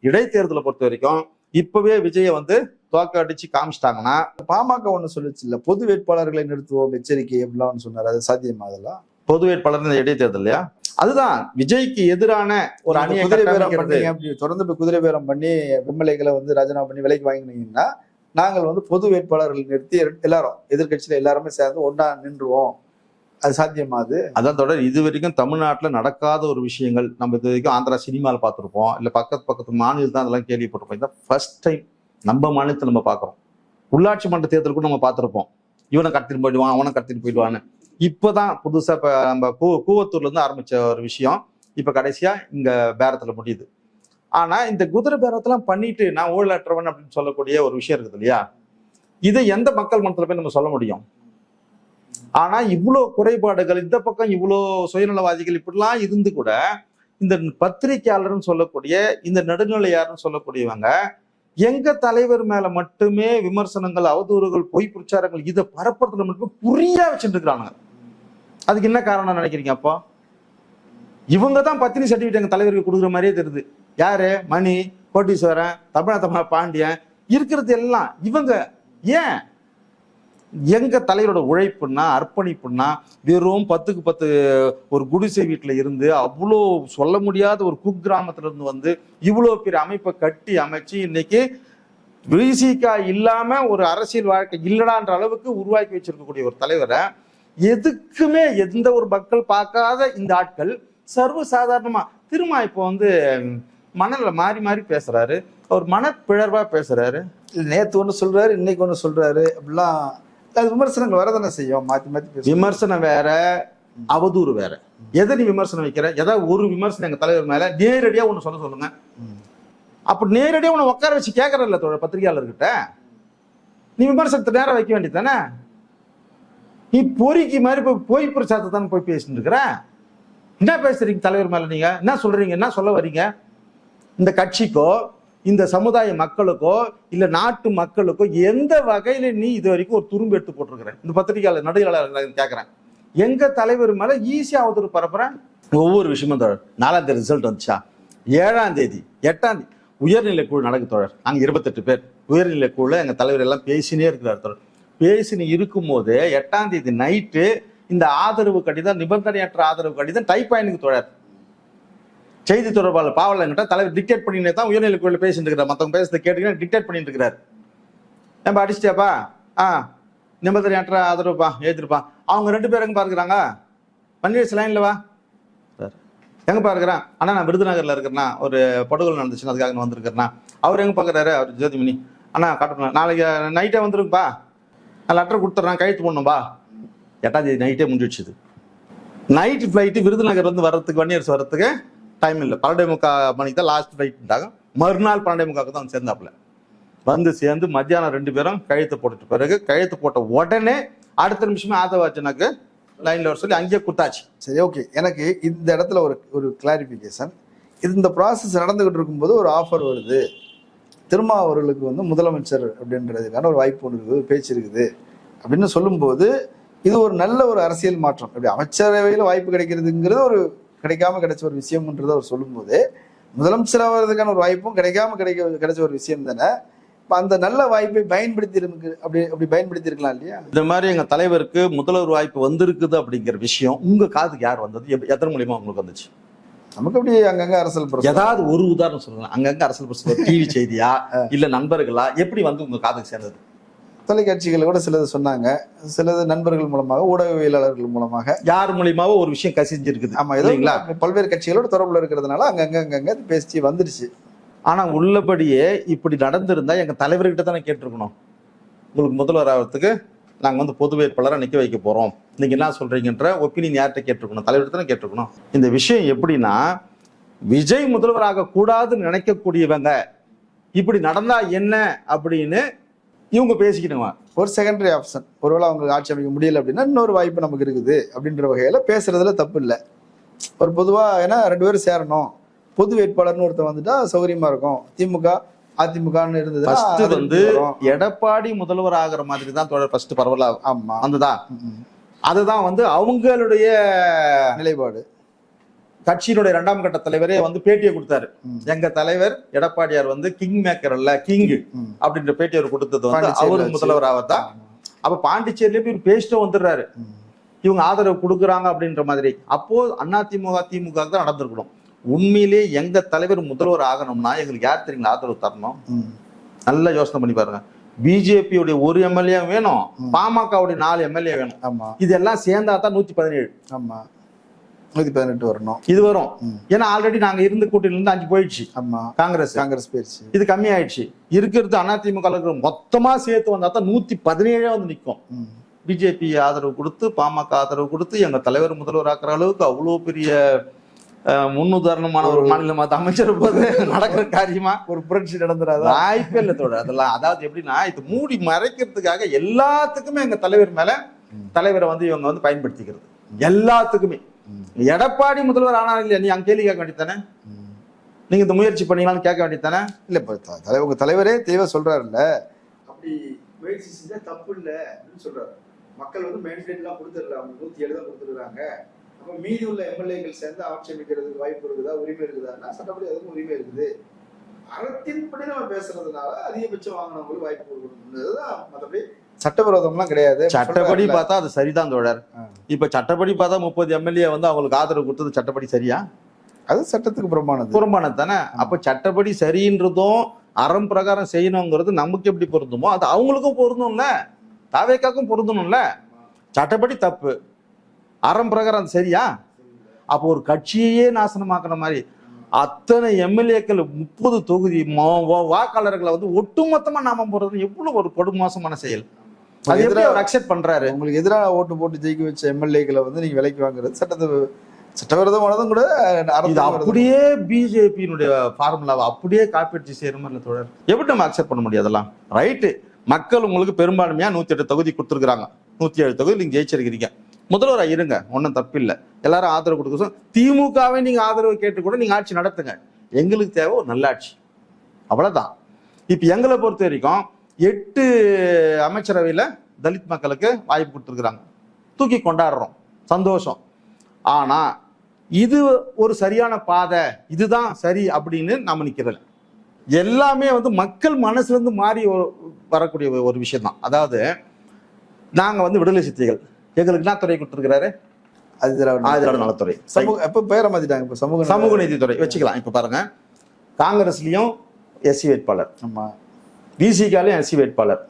Speaker 2: இடைத்தேர்தலை பொறுத்த வரைக்கும் இப்பவே விஜய வந்து தோக்க அடிச்சு காமிச்சிட்டாங்கன்னா,
Speaker 6: பாமக ஒண்ணு சொல்லிச்சு இல்ல, பொது வேட்பாளர்களை நிறுத்துவோம் எச்சரிக்கை எப்படிலாம் சொன்னாரு, அது சாத்தியமா? அதெல்லாம்
Speaker 2: பொது வேட்பாளர் இந்த இடைத்தேர்தல் இல்லையா? அதுதான் விஜய்க்கு எதிரான ஒரு அணியை
Speaker 6: குதிரை பேரம் பண்ணி அப்படி தொடர்ந்து போய் குதிரை பேரம் பண்ணி எம்எல்ஏக்களை வந்து ராஜினாமா பண்ணி விலைக்கு வாங்கினீங்கன்னா நாங்கள் வந்து பொது வேட்பாளர்கள் நிறுத்தி எல்லாரும் எதிர்கட்சியில எல்லாருமே சேர்ந்து ஒன்னா நின்றுவோம், அது சாத்தியமாது?
Speaker 2: அதான் தொடர் இது வரைக்கும் தமிழ்நாட்டுல நடக்காத ஒரு விஷயங்கள் நம்ம இது வரைக்கும் ஆந்திரா சினிமாவில் பார்த்துருப்போம், இல்ல பக்கத்து மாநிலத்தில் தான் அதெல்லாம் கேள்விப்பட்டிருப்போம். இதான் ஃபர்ஸ்ட் டைம் நம்ம மாநிலத்தில் நம்ம பார்க்குறோம். உள்ளாட்சி மன்ற தேர்தல் கூட நம்ம பார்த்துருப்போம், இவனை கடத்திட்டு போயிடுவான் அவனை கடத்திட்டு போயிடுவான்னு. இப்போதான் புதுசா இப்ப நம்ம கூவத்தூர்ல இருந்து ஆரம்பிச்ச ஒரு விஷயம் இப்ப கடைசியா இங்க பேரத்துல முடியுது. ஆனா இந்த குதிரை பேரத்தெல்லாம் பண்ணிட்டு நான் ஊழலற்றவன் அப்படின்னு சொல்லக்கூடிய ஒரு விஷயம் இருக்குது இல்லையா, இதை எந்த மக்கள் மனத்துல போய் நம்ம சொல்ல முடியும்? ஆனா இவ்வளோ குறைபாடுகள், இந்த பக்கம் இவ்வளோ சுயநலவாதிகள் இப்படிலாம் இருந்து கூட இந்த பத்திரிகையாளர்னு சொல்லக்கூடிய இந்த நடுநிலையாளர்னு சொல்லக்கூடியவங்க எங்க தலைவர் மேல மட்டுமே விமர்சனங்கள், அவதூறுகள், பொய் பிரச்சாரங்கள் இதை பரப்புறதுல மட்டும் புரியா வச்சுட்டு இருக்கிறாங்க. அதுக்கு என்ன காரணம் நினைக்கிறீங்க? அப்போ இவங்க தான் பத்தினி சர்டிபிகேட் எங்க தலைவருக்கு கொடுக்குற மாதிரியே தெரியுது. யாரு? மணி, கோட்டீஸ்வரன், தமிழா பாண்டியன் இருக்கிறது எல்லாம் இவங்க. ஏன்? எங்க தலைவரோட உழைப்புன்னா, அர்ப்பணிப்புன்னா வெறும் 10க்கு 10 ஒரு குடிசை வீட்டுல இருந்து அவ்வளோ சொல்ல முடியாத ஒரு குக்கிராமத்துல இருந்து வந்து இவ்வளோ பெரிய அமைப்பை கட்டி அமைச்சு இன்னைக்கு விசிகா இல்லாம ஒரு அரசியல் வாழ்க்கை இல்லடான்ற அளவுக்கு உருவாக்கி வச்சிருக்கக்கூடிய ஒரு தலைவரை எதுக்குமே எந்த ஒரு மக்கள் பார்க்காத இந்த ஆட்கள் சர்வசாதாரணமா திரும்ப இப்போ வந்து மனநில மாறி மாறி பேசுறாரு, அவர் மனப்பிழர்வா பேசுறாரு.
Speaker 6: நேத்து ஒண்ணு சொல்றாரு, இன்னைக்கு ஒண்ணு சொல்றாரு, அப்படிலாம் விமர்சனங்கள் வரதானே செய்யும், மாத்தி மாத்தி.
Speaker 2: விமர்சனம் வேற, அவதூறு வேற. எதை நீ விமர்சனம் வைக்கிற? ஏதாவது ஒரு விமர்சனம் எங்க தலைவர் மேல நேரடியா ஒண்ணு சொல்லுங்க. அப்ப நேரடியா உன்னை உட்கார வச்சு கேட்கறதில்ல பத்திரிகையாளர்கிட்ட, நீ விமர்சனத்தை நேரம் வைக்க வேண்டியதானே? நீ பொறிக்கு மாதிரி போய் பிரச்சாரத்தை தான் போய் பேசிட்டு இருக்கிற. என்ன பேசுறீங்க தலைவர் மேல? நீங்க என்ன சொல்றீங்க? என்ன சொல்ல வர்றீங்க? இந்த கட்சிக்கோ இந்த சமுதாய மக்களுக்கோ இல்ல நாட்டு மக்களுக்கோ எந்த வகையில நீ இது வரைக்கும் ஒரு துரும்பு எடுத்து போட்டிருக்கிற? இந்த பத்திரிகையாளர் நடுநிலையாளர் கேட்கிறேன், எங்க தலைவர் மேல ஈஸியா அவதூறு பரப்புறேன். ஒவ்வொரு விஷயமும் தோழர் 4ஆம் தேதி ரிசல்ட் வந்துச்சா, 7ஆம் தேதி 8ஆம் தேதி உயர்நிலை குழு நடக்கு தோழர். அங்க 28 பேர் உயர்நிலை குழு எங்க தலைவர் எல்லாம் பேசினே இருக்கிறார் தோழர். பேசினு இருக்கும் போது 8ஆம் தேதி நைட்டு இந்த ஆதரவு கடிதம், நிபந்தனையற்ற ஆதரவு கடிதம் டைப் ஆயினுக்கு தோழர். செய்தி தொடர்பாளர் பாவலங்கிட்ட தலைவர் டிக்டேட் பண்ணினே தான் உயர்நிலை குழுல பேசிட்டு இருக்கிறார். மற்றவங்க பேசுறதை கேட்டுக்கிட்டு டிக்டேட் பண்ணிட்டு இருக்கிறார். ஏன்பா அடிச்சிட்டியாப்பா? நிபந்தனையற்ற ஆதரவுப்பா, எழுதிருப்பான். அவங்க 2 பேர் எங்க பாருக்குறாங்க? பன்னீர் லைன்ல வா சார், எங்க பாருக்குறான்? அண்ணா நான் விருதுநகர்ல இருக்கிறேன்னா, ஒரு படுகொலை நடந்துச்சுன்னா அதுக்காக வந்திருக்கிறேன்னா. அவர் எங்க பாக்குறாரு? அவர் ஜோதிமணி அண்ணா காட்டணும், நாளைக்கு நைட்டே வந்துருங்கப்பா, நான் லெட்டர் கொடுத்துட்றேன், கையெழுத்து போடணும்பா. 8ஆம் தேதி நைட்டே முடிஞ்சிடுச்சுது. நைட் ஃபிளைட்டு விருதுநகர் வந்து வர்றதுக்கு, வன்னியர்ஸ் வர்றதுக்கு டைம் இல்லை. 12:45 மணிக்கு தான் லாஸ்ட் ஃபிளைட்டாங்க. மறுநாள் 12:45 தான் சேர்ந்தாப்புல. வந்து சேர்ந்து மத்தியானம் 2 பேரும் கையெழுத்து போட்டுட்டு பிறகு கையெழுத்து போட்ட உடனே அடுத்த நிமிஷமே ஆதவாச்சனாக்கு லைன்ல வர சொல்லி அங்கேயே குத்தாச்சு.
Speaker 6: சரி, ஓகே. எனக்கு இந்த இடத்துல ஒரு கிளாரிஃபிகேஷன். இந்த ப்ராசஸ் நடந்துகிட்டு இருக்கும்போது ஒரு ஆஃபர் வருது, திருமாவர்களுக்கு வந்து முதலமைச்சர் அப்படின்றதுக்கான ஒரு வாய்ப்பு ஒன்று இருக்குது, பேச்சு இருக்குது அப்படின்னு சொல்லும்போது இது ஒரு நல்ல ஒரு அரசியல் மாற்றம். அப்படி அமைச்சரவையில் வாய்ப்பு கிடைக்கிறதுங்கிறது ஒரு கிடைக்காம கிடைச்ச ஒரு விஷயம்ன்றதை அவர் சொல்லும்போது முதலமைச்சர் ஆகிறதுக்கான ஒரு வாய்ப்பும் கிடைச்ச ஒரு விஷயம் தானே. இப்போ அந்த நல்ல வாய்ப்பை பயன்படுத்தி அப்படி பயன்படுத்தி இருக்கலாம் இல்லையா?
Speaker 2: இந்த மாதிரி எங்க தலைவருக்கு முதல்வர் வாய்ப்பு வந்திருக்குது அப்படிங்கிற விஷயம் உங்க காதுக்கு யார் வந்தது, எத்தனை மூலியமா உங்களுக்கு வந்துச்சு?
Speaker 6: நமக்கு அப்படி அங்கங்க அரசியல் பிரச்சனை.
Speaker 2: ஏதாவது ஒரு உதாரணம் சொல்லுங்க. அங்கங்க அரசியல் பிரச்சனை, டிவி செய்தியா இல்ல நண்பர்களா, எப்படி வந்து உங்க காதுக்கு சேர்ந்தது?
Speaker 6: தொலைக்காட்சிகள் கூட சிலது சொன்னாங்க, சிலது நண்பர்கள் மூலமாக, ஊடகவியலாளர்கள் மூலமாக,
Speaker 2: யார் மூலியமாவோ ஒரு விஷயம் கசிஞ்சிருக்குது.
Speaker 6: ஆமா, இல்லைங்களா? பல்வேறு கட்சிகளோட தொடர்புல இருக்கிறதுனால அங்கங்க பேசி வந்துடுச்சு.
Speaker 2: ஆனா உள்ளபடியே இப்படி நடந்திருந்தா எங்க தலைவர்கிட்ட தானே கேட்டிருக்கணும். உங்களுக்கு முதல்வர் ஆகிறதுக்கு நாங்க வந்து பொது வேட்பாளராக நிக்க வைக்க போறோம், நீங்க என்ன சொல்றீங்கன்ற ஒப்பீனியன் யார்கிட்ட கேட்டிருக்கணும்? தலைவர்கிட்ட தானே கேட்டிருக்கணும். இந்த விஷயம் எப்படின்னா, விஜய் முதல்வராக கூடாதுன்னு நினைக்கக்கூடியவங்க இப்படி நடந்தா என்ன அப்படின்னு இவங்க பேசிக்கிடுங்க.
Speaker 6: ஒரு செகண்டரி ஆப்ஷன், ஒருவேளை அவங்களுக்கு ஆட்சி அமைக்க முடியல அப்படின்னா இன்னொரு வாய்ப்பு நமக்கு இருக்குது அப்படின்ற வகையில பேசுறதுல தப்பு இல்லை. ஒரு பொதுவா ஏன்னா 2 பேரும் சேரணும், பொது வேட்பாளர்னு ஒருத்தர் வந்துட்டா சௌகரியமா இருக்கும். திமுக அதிமுகன்னு இருந்தது
Speaker 2: வந்து எடப்பாடி முதல்வர் ஆகிற மாதிரி தான் ஃபர்ஸ்ட் பரவலா
Speaker 6: ஆமா
Speaker 2: வந்துதான். அதுதான் வந்து அவங்களுடைய
Speaker 6: நிலைப்பாடு.
Speaker 2: கட்சியினுடைய 2ஆம் கட்ட தலைவரே வந்து பேட்டியை கொடுத்தாரு. எங்க தலைவர் எடப்பாடியார் வந்து கிங் மேக்கர் அல்ல, கிங் அப்படின்ற பேட்டி அவர் கொடுத்தது வந்து அவரு முதல்வர் ஆவதான். அப்ப பாண்டிச்சேரியில போய் பேசிட்டு வந்துடுறாரு, இவங்க ஆதரவு கொடுக்குறாங்க அப்படின்ற மாதிரி. அப்போ அதிமுக திமுக தான் நடந்திருக்கணும். உண்மையிலேயே எங்க தலைவர் முதல்வர் ஆகணும்னா எங்களுக்கு யார் தெரியுங்களா ஆதரவு தரணும்? நல்லா யோசனை பண்ணி பாருங்க. பிஜேபியுடைய 1 எம்எல்ஏ வேணும், பாமகவுடைய 4 எம்எல்ஏ வேணும்.
Speaker 6: ஆமா,
Speaker 2: இதெல்லாம் சேர்ந்தா தான் 117.
Speaker 6: ஆமா, 118 வரணும்.
Speaker 2: இது வரும். ஏன்னா ஆல்ரெடி நாங்க இருந்த கூட்டணியில இருந்து 5 போயிடுச்சு.
Speaker 6: ஆமா,
Speaker 2: காங்கிரஸ்
Speaker 6: போயிடுச்சு.
Speaker 2: இது கம்மி ஆயிடுச்சு. இருக்கிறது அதிமுக மொத்தமா சேர்த்து வந்தா தான் 117 வந்து நிற்கும். பிஜேபி ஆதரவு கொடுத்து பாமக ஆதரவு கொடுத்து எங்க தலைவர் முதல்வர் ஆக்குற அளவுக்கு அவ்வளவு பெரிய முன்னுதாரணமான ஒரு மாநிலமா அமைச்சர் போது நடக்கிற காரியமா ஒரு புரட்சி நடந்துடாது? வாய்ப்பே இல்லை தோட. அதெல்லாம் அதாவது எப்படின்னா, இது மூடி மறைக்கிறதுக்காக எல்லாத்துக்குமே எங்க தலைவர் மேல தலைவரை வந்து இவங்க வந்து பயன்படுத்திக்கிறது. எல்லாத்துக்குமே. எடப்பாடி முதல்வர் ஆனா இல்லையா, நீ அங்க கேள்வி கேட்க வேண்டியதானே? நீங்க இந்த முயற்சி பண்ணீங்களான்னு கேட்க வேண்டியதானே?
Speaker 6: இல்ல இப்ப உங்க தலைவரே தெளிவா சொல்றாருல்ல, அப்படி முயற்சி செஞ்சா தப்பு இல்லை அப்படின்னு சொல்றாரு. மக்கள் வந்து மேண்டேட் எல்லாம் கொடுத்துடல, அவங்க 107 தான் கொடுத்துருக்காங்க. அப்ப மீதி உள்ள எம்எல்ஏக்கள் சேர்ந்து ஆட்சி அமைக்கிறதுக்கு வாய்ப்பு இருக்குதா, உரிமை இருக்குதா? சட்டப்படி அதுக்கும் உரிமை இருக்குது. அறத்தின்படி நம்ம பேசுறதுனால அதிகபட்சம் வாங்கினவங்களுக்கு வாய்ப்பு கொடுக்கணும்ன்றதுதான். மற்றபடி சட்டவிரோதம்லாம் கிடையாது.
Speaker 2: சட்டப்படி பார்த்தா அது சரிதான் தோழர். இப்ப சட்டப்படி பார்த்தா 30 எம்எல்ஏ வந்து அவங்களுக்கு ஆதரவு கொடுத்தது சட்டப்படி சரியா?
Speaker 6: அது சட்டத்துக்கு புறம்பானது தானே.
Speaker 2: அப்ப சட்டப்படி சரின்றதும் அறம் பிரகாரம் செய்யணுங்கிறது நமக்கு எப்படி பொருந்துமோ அது அவங்களுக்கும் பொருந்தும்ல, தாவேக்காக்கும் பொருந்தணும்ல. சட்டப்படி தப்பு, அறம் பிரகாரம் அது சரியா? அப்போ ஒரு கட்சியே நாசனமாக்குற மாதிரி அத்தனை எம்எல்ஏக்கள் 30 தொகுதி வாக்காளர்களை வந்து ஒட்டுமொத்தமா நாம போறது எவ்வளவு ஒரு கொடுமோசமான செயல். அது எப்படி அவர் அக்செப்ட் பண்றாரு?
Speaker 6: உங்களுக்கு எதிராக ஓட்டு போட்டு ஜெயிக்க வச்ச எம்எல்ஏக்களை வந்து நீங்க விலைக்கு வாங்குறது சட்டவிரோதமானதும் கூட.
Speaker 2: அப்படியே பிஜேபியினுடைய ஃபார்முலாவை அப்படியே காப்பி அடிச்சு செய்யற மாதிரி தோழர். எப்படி நம்ம அக்செப்ட் பண்ண முடியும்? அதெல்லாம் ரைட்டு. மக்கள் உங்களுக்கு பெரும்பான்மையா 108 தொகுதி கொடுத்துருக்காங்க, 107 தொகுதி நீங்க ஜெயிச்சிருக்கிறீங்க, முதல்வராக இருங்க, ஒன்றும் தப்பு இல்லை. எல்லாரும் ஆதரவு கொடுக்க திமுகவை நீங்க ஆதரவு கேட்டு கூட நீங்க ஆட்சி நடத்துங்க. எங்களுக்கு தேவை ஒரு நல்ல ஆட்சி, அவ்வளவுதான். இப்ப எங்களை பொறுத்த வரைக்கும் 8 அமைச்சரவையில தலித் மக்களுக்கு வாய்ப்பு கொடுத்துருக்குறாங்க, தூக்கி கொண்டாடுறோம், சந்தோஷம். ஆனா இது ஒரு சரியான பாதை, இதுதான் சரி அப்படின்னு நாம நிக்கிறது எல்லாமே வந்து மக்கள் மனசுல இருந்து மாறி வரக்கூடிய ஒரு விஷயம் தான். அதாவது நாங்க வந்து விடுதலை சிறுத்தைகள், எங்களுக்கு என்ன துறை கொடுத்துருக்கிறாரு? ஆதிதிராவிட நலத்துறை.
Speaker 6: எப்ப பேரை மாத்திட்டாங்க, இப்ப
Speaker 2: சமூக நீதித்துறை வச்சுக்கலாம். இப்ப பாருங்க, காங்கிரஸ்லயும் எஸ்சி வேட்பாளர், பிசிகாலையும் எஸ்சி வேட்பாளர்,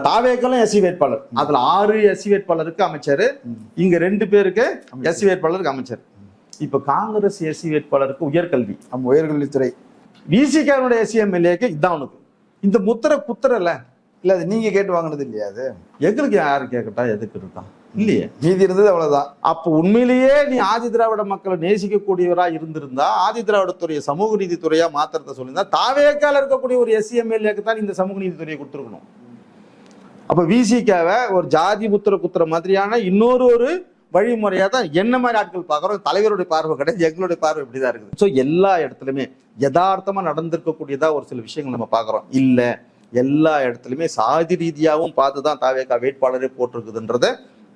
Speaker 2: தாவேக்காலும் எஸ்சி வேட்பாளர். அதுல 6 எஸ்சி வேட்பாளருக்கு அமைச்சர், இங்க 2 பேருக்கு எஸ்சி வேட்பாளருக்கு அமைச்சர். இப்ப காங்கிரஸ் எஸ்சி வேட்பாளருக்கு உயர்கல்வி,
Speaker 6: உயர்கல்வித்துறை.
Speaker 2: பிசிகாவுடைய எஸ்சி எம்எல்ஏக்கு இதான் உனக்கு இந்த முத்திர குத்துறல.
Speaker 6: இல்ல அது நீங்க கேட்டு வாங்கினது இல்லையா? அது
Speaker 2: எங்களுக்கு யாரு கேட்கட்டா, எதுக்கு இருக்கா? இல்லையே.
Speaker 6: மீதி இருந்தது அவ்வளவுதான்.
Speaker 2: அப்போ உண்மையிலேயே நீ ஆதி திராவிட மக்களை நேசிக்கக்கூடியவரா இருந்திருந்தா ஆதி திராவிடத்துறையை சமூக நீதித்துறையா மாத்திரத்தை சொல்லியிருந்தா தாவேக்கால இருக்கக்கூடிய ஒரு SCMLAக்கு தான் இந்த சமூக நீதித்துறையை கொடுத்துருக்கணும். அப்ப விசிகாவை ஒரு ஜாதி புத்திர குத்துற மாதிரியான இன்னொரு வழிமுறையா தான் என்ன மாதிரி ஆட்கள் பார்க்குறோம். தலைவருடைய பார்வை கிடையாது, எங்களுடைய பார்வை இப்படிதான் இருக்குது. ஸோ எல்லா இடத்துலையுமே யதார்த்தமா நடந்திருக்கக்கூடியதா ஒரு சில விஷயங்கள் நம்ம பார்க்குறோம். இல்ல எல்லா இடத்துலையுமே சாதி ரீதியாகவும் பார்த்து தான் தாவேக்கா வேட்பாளரே போட்டிருக்குதுன்றத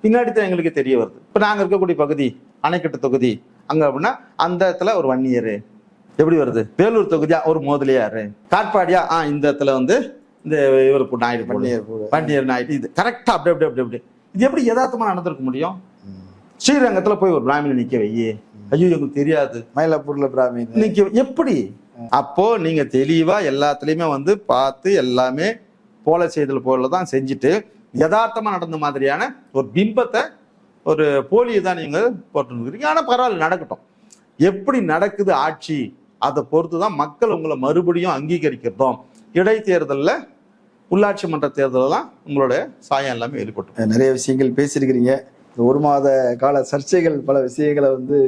Speaker 2: பின்னாடி தான் எங்களுக்கு தெரிய வருது. இப்போ நாங்கள் இருக்கக்கூடிய பகுதி அணைக்கட்டு தொகுதி அங்க அப்படின்னா அந்த இடத்துல ஒரு வன்னியர் எப்படி வருது, வேலூர் தொகுதியா ஒரு மோதலியாரு, காட்பாடியா இந்த இடத்துல வந்து இந்த இவர் நாயுடு வன்னியர் நாயுடு, இது கரெக்டா அப்படி அப்படி அப்படி அப்படி இது எப்படி யதார்த்தமா நடந்திருக்க முடியும்? ஸ்ரீரங்கத்துல போய் ஒரு பிராமணன் நிக்க வையே, ஐயோ எங்களுக்கு தெரியாது,
Speaker 6: மயிலாப்பூர்ல பிராமணன்
Speaker 2: நிக்க எப்படி? அப்போ நீங்க தெளிவா எல்லாத்துலயுமே வந்து பார்த்து எல்லாமே போல செய்தல் போல தான் செஞ்சுட்டு யதார்த்தமா நடந்த மாதிரியான ஒரு பிம்பத்தை ஒரு போலியை தான் நீங்க போட்டுருக்கீங்க. ஆனா பரவாயில்ல, நடக்கட்டும். எப்படி நடக்குது ஆட்சி அதை பொறுத்து தான் மக்கள் உங்களை மறுபடியும் அங்கீகரிக்கிறதும். இடைத்தேர்தலில் உள்ளாட்சி மன்ற தேர்தலெல்லாம் உங்களுடைய சாயம் எல்லாமே வெளிப்பட்டு
Speaker 6: நிறைய விஷயங்கள் பேசியிருக்கிறீங்க. ஒரு மாத கால சர்ச்சைகள் பல விஷயங்களை வந்து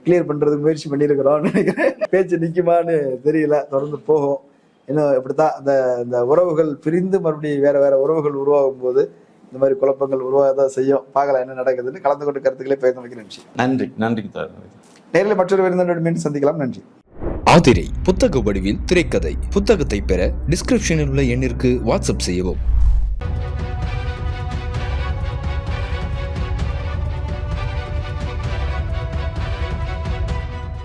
Speaker 6: கிளியர் பண்றதுக்கு முயற்சி பண்ணியிருக்கிறோம்னு நினைக்கிறேன். பேச்சு நிற்குமான்னு தெரியல, தொடர்ந்து போகும். இன்னும் இப்படித்தான் இந்த உறவுகள் பிரிந்து மறுபடியும் வேற வேற உறவுகள் உருவாகும் போது இந்த மாதிரி குழப்பங்கள் உருவாக தான் செய்யும். பார்க்கலாம் என்ன நடக்குதுன்னு. கலந்து கொண்டு கருத்துக்களை பகிர்ந்து நன்றி.
Speaker 2: நன்றி.
Speaker 6: நேரில் மற்றொரு விருந்தினரோடு மீண்டும் சந்திக்கலாம். நன்றி.
Speaker 1: ஆதிரை புத்தக வடிவில் திரைக்கதை புத்தகத்தை பெற டிஸ்கிரிப்ஷனில் உள்ள எண்ணிற்கு வாட்ஸ்அப் செய்யவும்.